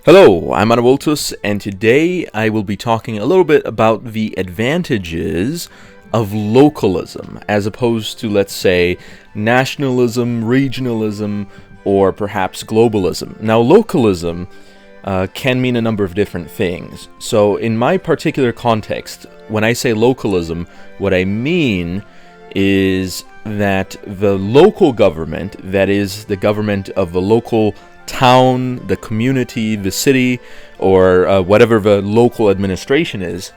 Hello, I'm Anavultus, and today I will be talking a little bit about the advantages of localism as opposed to, let's say, nationalism, regionalism, or perhaps globalism. Now, localism can mean a number of different things. So, in my particular context, when I say localism, what I mean is that the local government, that is, the government of the local town, the community, the city, or whatever the local administration is,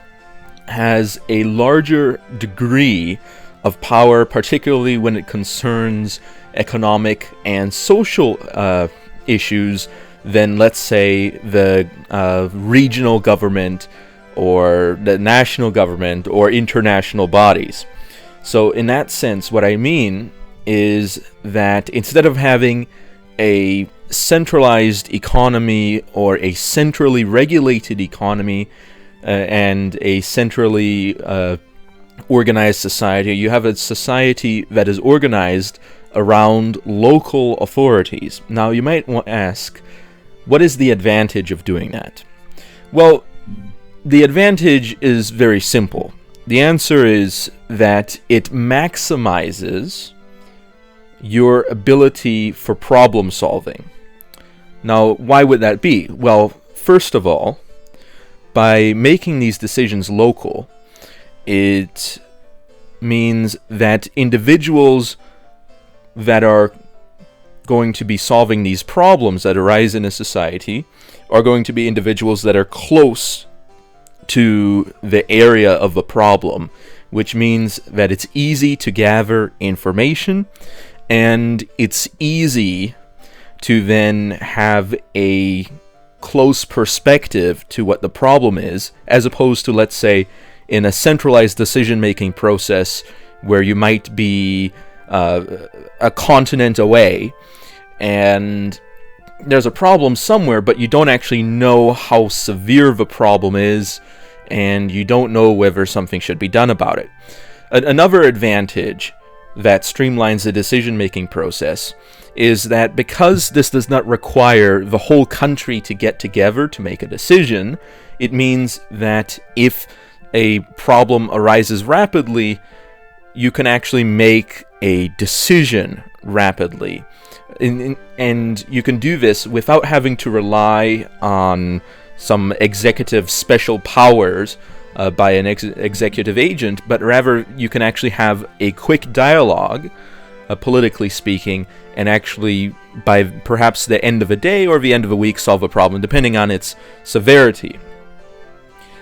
has a larger degree of power, particularly when it concerns economic and social issues than, let's say, the regional government or the national government or international bodies. So in that sense, what I mean is that instead of having a centralized economy or a centrally regulated economy and a centrally organized society, you have a society that is organized around local authorities. Now, you might ask, what is the advantage of doing that? Well, the advantage is very simple. The answer is that it maximizes your ability for problem solving. Now, why would that be? Well, first of all, by making these decisions local, it means that individuals that are going to be solving these problems that arise in a society are going to be individuals that are close to the area of the problem, which means that it's easy to gather information and it's easy to then have a close perspective to what the problem is, as opposed to, let's say, in a centralized decision-making process where you might be a continent away and there's a problem somewhere, but you don't actually know how severe the problem is and you don't know whether something should be done about it. Another advantage that streamlines the decision-making process is that because this does not require the whole country to get together to make a decision, it means that if a problem arises rapidly, you can actually make a decision rapidly. And you can do this without having to rely on some executive special powers by an executive agent, but rather you can actually have a quick dialogue, politically speaking, and actually by perhaps the end of a day or the end of a week solve a problem, depending on its severity.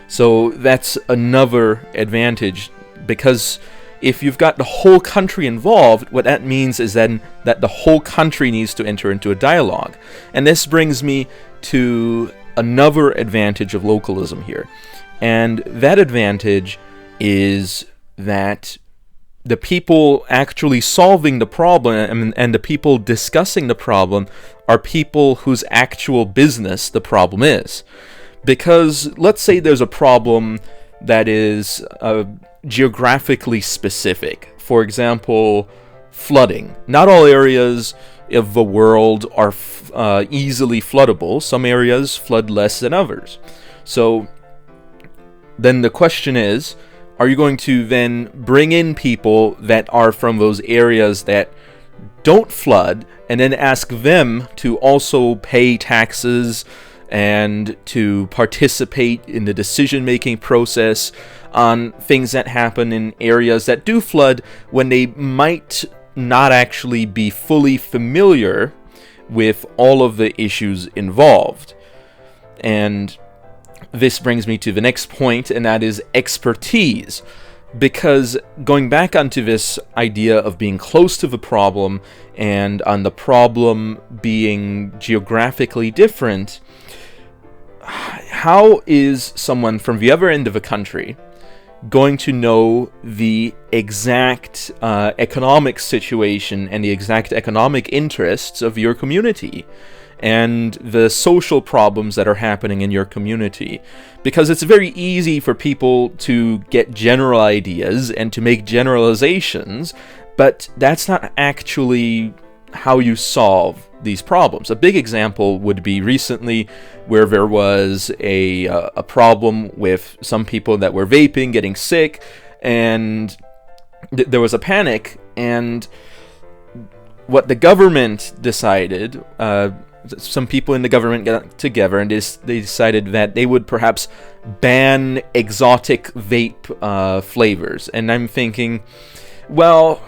So that's another advantage, because if you've got the whole country involved, what that means is then that the whole country needs to enter into a dialogue. And this brings me to another advantage of localism here. And that advantage is that the people actually solving the problem and the people discussing the problem are people whose actual business the problem is. Because let's say there's a problem that is geographically specific. For example, flooding. Not all areas of the world are easily floodable. Some areas flood less than others. So then the question is, are you going to then bring in people that are from those areas that don't flood and then ask them to also pay taxes and to participate in the decision-making process on things that happen in areas that do flood when they might not actually be fully familiar with all of the issues involved? And this brings me to the next point, and that is expertise. Because going back onto this idea of being close to the problem and on the problem being geographically different, how is someone from the other end of the country going to know the exact economic situation and the exact economic interests of your community and the social problems that are happening in your community? Because it's very easy for people to get general ideas and to make generalizations, but that's not actually how you solve these problems. A big example would be recently where there was a problem with some people that were vaping, getting sick, and there was a panic, and what the government decided, some people in the government got together and they decided that they would perhaps ban exotic vape flavors. And I'm thinking, well,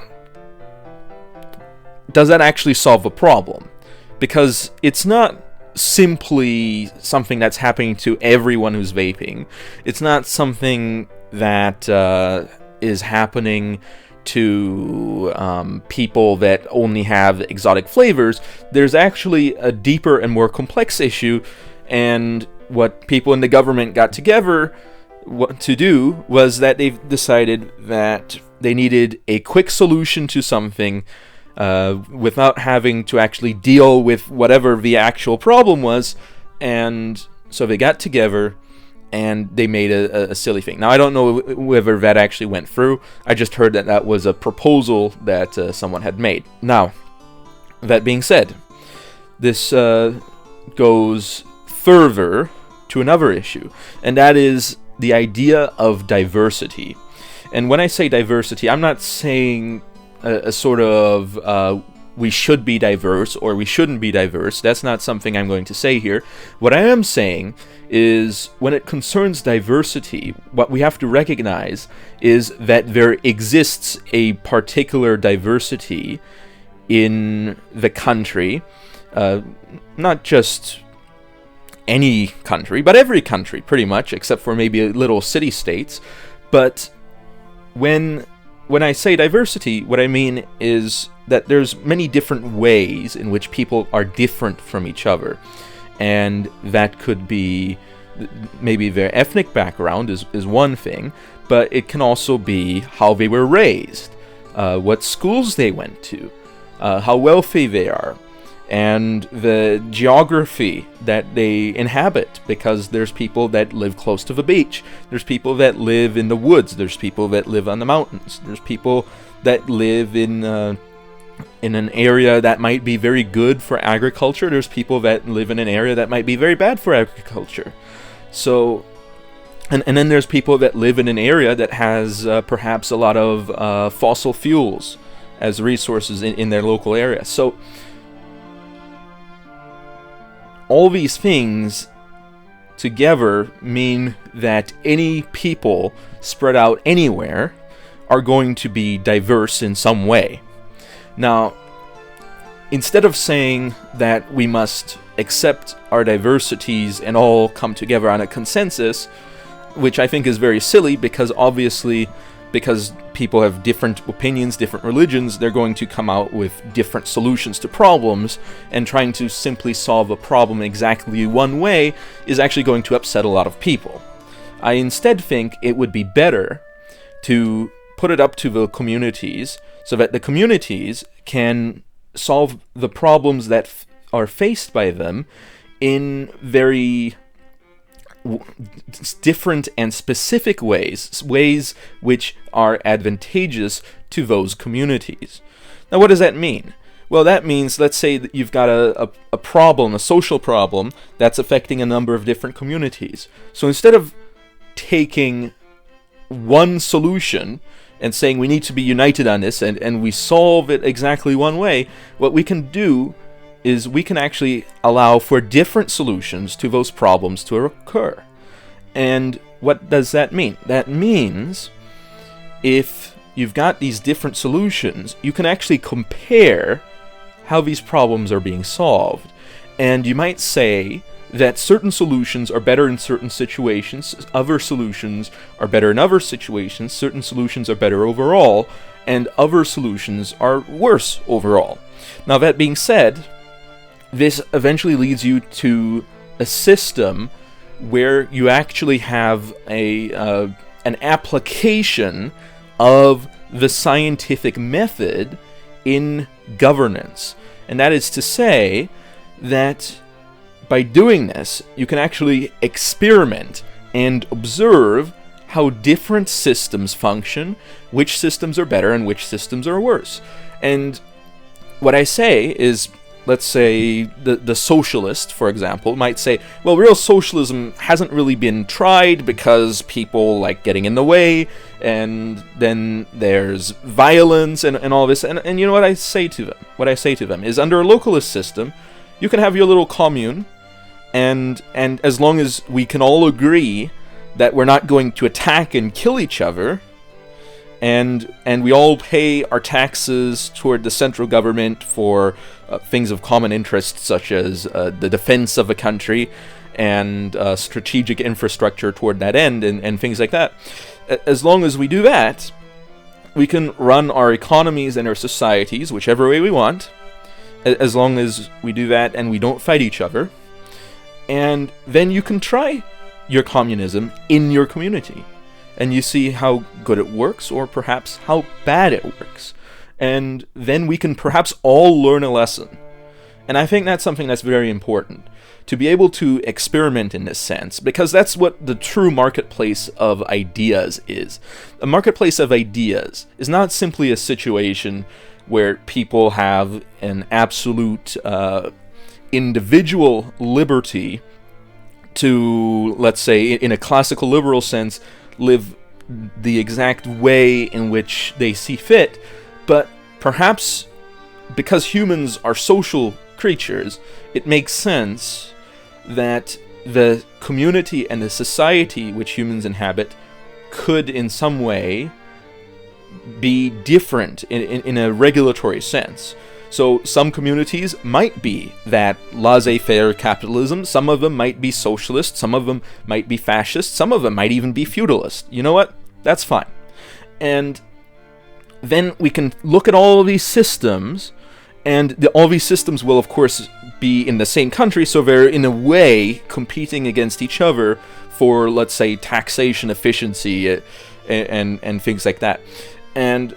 does that actually solve the problem? Because it's not simply something that's happening to everyone who's vaping. It's not something that is happening to people that only have exotic flavors. There's actually a deeper and more complex issue, and what people in the government got together to do was that they've decided that they needed a quick solution to something without having to actually deal with whatever the actual problem was, and so they got together and they made a silly thing. Now, I don't know whether that actually went through. I just heard that that was a proposal that someone had made. Now, that being said, this goes further to another issue, and that is the idea of diversity. And when I say diversity, I'm not saying a sort of we should be diverse or we shouldn't be diverse. That's not something I'm going to say here. What I am saying is, when it concerns diversity, what we have to recognize is that there exists a particular diversity in the country, not just any country, but every country pretty much, except for maybe little city-states. But when I say diversity, what I mean is that there's many different ways in which people are different from each other. And that could be maybe their ethnic background is one thing, but it can also be how they were raised, what schools they went to, how wealthy they are, and the geography that they inhabit, because there's people that live close to the beach, there's people that live in the woods, there's people that live on the mountains, there's people that live in an area that might be very good for agriculture, there's people that live in an area that might be very bad for agriculture. So, and then there's people that live in an area that has perhaps a lot of fossil fuels as resources in their local area. So, all these things together mean that any people spread out anywhere are going to be diverse in some way. Now, instead of saying that we must accept our diversities and all come together on a consensus, which I think is very silly, because obviously, because people have different opinions, different religions, they're going to come out with different solutions to problems, and trying to simply solve a problem exactly one way is actually going to upset a lot of people. I instead think it would be better to put it up to the communities, so that the communities can solve the problems that are faced by them in very different and specific ways which are advantageous to those communities. Now, what does that mean? Well, that means, let's say that you've got a problem, a social problem, that's affecting a number of different communities. So instead of taking one solution and saying we need to be united on this and we solve it exactly one way, what we can do is we can actually allow for different solutions to those problems to occur. And what does that mean? That means if you've got these different solutions, you can actually compare how these problems are being solved. And you might say that certain solutions are better in certain situations, other solutions are better in other situations, certain solutions are better overall, and other solutions are worse overall. Now, that being said, this eventually leads you to a system where you actually have an application of the scientific method in governance. And that is to say that by doing this, you can actually experiment and observe how different systems function, which systems are better and which systems are worse. And what I say is, let's say, the socialist, for example, might say, well, real socialism hasn't really been tried because people like getting in the way, and then there's violence and all this. And you know what I say to them? What I say to them is, under a localist system, you can have your little commune, and as long as we can all agree that we're not going to attack and kill each other, and we all pay our taxes toward the central government for things of common interest, such as the defense of a country and strategic infrastructure toward that end, and things like that. As long as we do that, we can run our economies and our societies whichever way we want, as long as we do that and we don't fight each other. And then you can try your communism in your community, and you see how good it works, or perhaps how bad it works. And then we can perhaps all learn a lesson. And I think that's something that's very important, to be able to experiment in this sense, because that's what the true marketplace of ideas is. A marketplace of ideas is not simply a situation where people have an absolute individual liberty to, let's say, in a classical liberal sense, live the exact way in which they see fit, but perhaps because humans are social creatures, it makes sense that the community and the society which humans inhabit could in some way be different in a regulatory sense. So some communities might be that laissez-faire capitalism, some of them might be socialist, some of them might be fascist, some of them might even be feudalist. You know what? That's fine. And then we can look at all of these systems, and all these systems will of course be in the same country, so they're in a way competing against each other for, let's say, taxation efficiency and things like that. And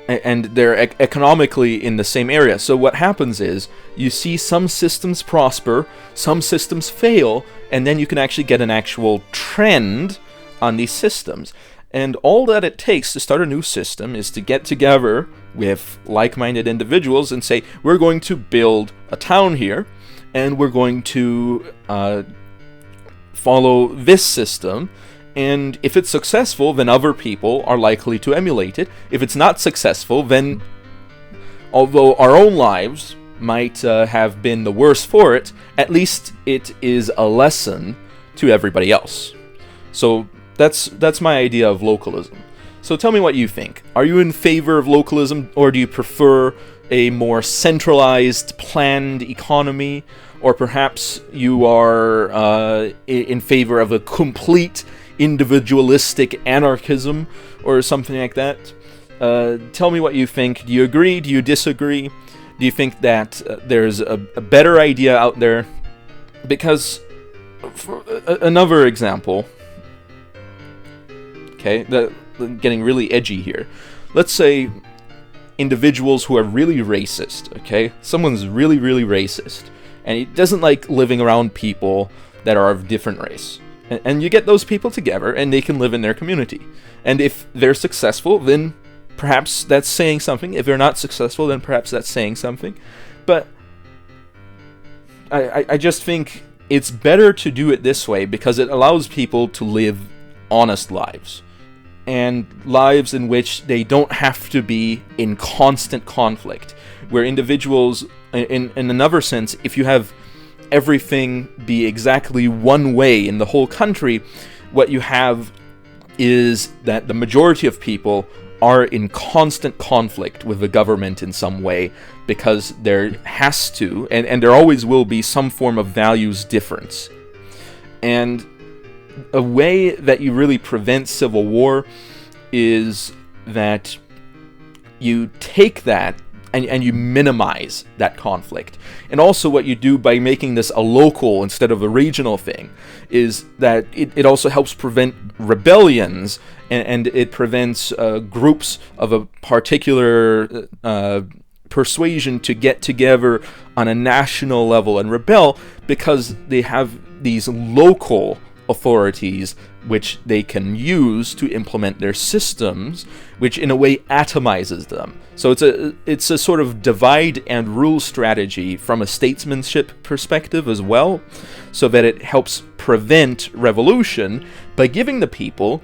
they're economically in the same area. So what happens is, you see some systems prosper, some systems fail, and then you can actually get an actual trend on these systems. And all that it takes to start a new system is to get together with like-minded individuals and say, we're going to build a town here, and we're going to follow this system. And if it's successful, then other people are likely to emulate it. If it's not successful, then, although our own lives might have been the worse for it, at least it is a lesson to everybody else. So that's my idea of localism. So tell me what you think. Are you in favor of localism, or do you prefer a more centralized, planned economy? Or perhaps you are in favor of a complete individualistic anarchism or something like that? Tell me what you think. Do you agree? Do you disagree? Do you think that there's a better idea out there? Because, for another example, okay, getting really edgy here. Let's say individuals who are really racist, okay? Someone's really, really racist, and he doesn't like living around people that are of different race. And you get those people together, and they can live in their community. And if they're successful, then perhaps that's saying something. If they're not successful, then perhaps that's saying something. But I just think it's better to do it this way, because it allows people to live honest lives. And lives in which they don't have to be in constant conflict. Where individuals, in another sense, if you have everything be exactly one way in the whole country, what you have is that the majority of people are in constant conflict with the government in some way, because there has to, and there always will be, some form of values difference. And a way that you really prevent civil war is that you take that and you minimize that conflict. And also what you do by making this a local instead of a regional thing is that it also helps prevent rebellions, and it prevents groups of a particular persuasion to get together on a national level and rebel, because they have these local authorities which they can use to implement their systems, which in a way atomizes them. So it's a sort of divide and rule strategy from a statesmanship perspective as well, so that it helps prevent revolution by giving the people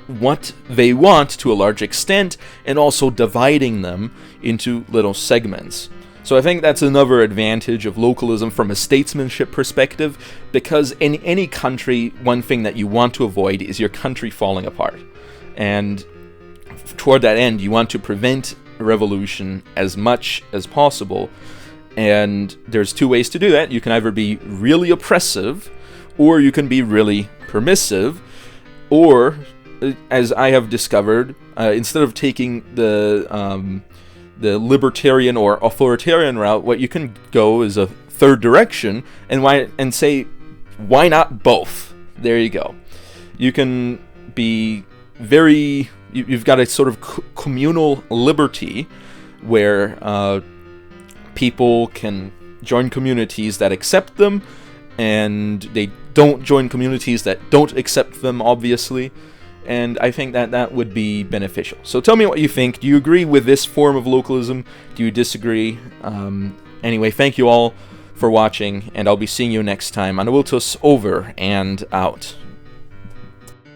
what they want to a large extent, and also dividing them into little segments. So I think that's another advantage of localism from a statesmanship perspective, because in any country, one thing that you want to avoid is your country falling apart. And toward that end, you want to prevent revolution as much as possible. And there's two ways to do that. You can either be really oppressive, or you can be really permissive, or, as I have discovered, instead of taking the libertarian or authoritarian route, what you can go is a third direction, and say, why not both? There you go. You can be very... You've got a sort of communal liberty where people can join communities that accept them, and they don't join communities that don't accept them, obviously. And I think that would be beneficial. So tell me what you think. Do you agree with this form of localism? Do you disagree? Anyway, thank you all for watching, and I'll be seeing you next time. Anavultus over and out.